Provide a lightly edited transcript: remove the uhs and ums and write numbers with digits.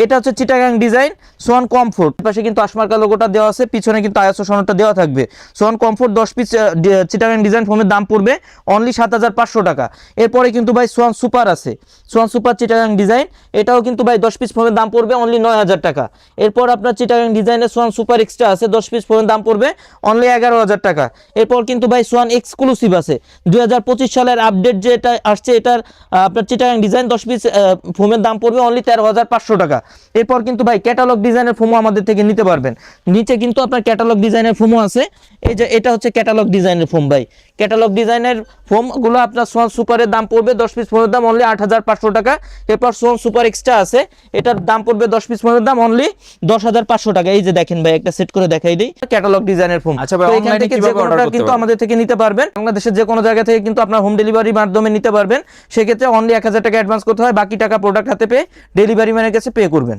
এটা হচ্ছে Chittagong design Schwann comfort, পাশে কিন্তু আশমার্কা লোগোটা দেওয়া আছে, পিছনে কিন্তু আইএসও সনদটা দেওয়া থাকবে। Swan comfort 10 piece Chittagong design ফোমের দাম পড়বে অনলি 7500 টাকা। এরপরে কিন্তু ভাই সোয়ান সুপার আছে, সোয়ান সুপার চিটাগাং ডিজাইন, এটাও কিন্তু ভাই 10 পিস ফোমের দাম পড়বে অনলি 9000 টাকা। এরপর আপনার চিটাগাং ডিজাইনের সোয়ান সুপার এক্সট্রা আছে, 10 পিস ফোমের দাম পড়বে অনলি 11000 টাকা। এরপর কিন্তু ভাই সোয়ান এক্সক্লুসিভ আছে 2025 সালের আপডেট যেটা আসছে, এটার আপনার চিটাগাং ডিজাইন 10 পিস ফোমের দাম পড়বে অনলি 13500 টাকা। এরপর কিন্তু ভাই ক্যাটালগ ডিজাইনের ফোমও আমাদের থেকে নিতে পারবেন। নিচে কিন্তু আপনার ক্যাটালগ ডিজাইনের ফোমও আছে, এই যে এটা হচ্ছে ক্যাটালগ ডিজাইনের ফোম ভাই। ক্যাটালগ ডিজাইনের ফোমগুলো আপনার সোয়ান সুপারের দাম পড়বে 10 পিস ফোমের দাম অনলি 8500 টাকা। এরপর সোয়ান সুপার এক্সট্রা আছে, এটার দাম পড়বে 10 পিস ফোমের দাম অনলি 10500 টাকা। এই যে দেখেন ভাই, একটা সেট করে দেখাই দিই, ক্যাটালগ ডিজাইনের ফোম। আচ্ছা ভাই, তো এখান অনলাইনে থেকে যে কিভাবে অর্ডার কোনোটা করতে কিন্তু পারবেন? আমাদের থেকে নিতে পারবেন, বাংলাদেশের যে কোনো জায়গা থেকে কিন্তু আপনার হোম ডেলিভারির মাধ্যমে নিতে পারবেন। সেক্ষেত্রে অনলি 1000 টাকা অ্যাডভান্স করতে হয়, বাকি টাকা প্রোডাক্ট হাতে পেয়ে ডেলিভারি ম্যানের কাছে পে করবেন।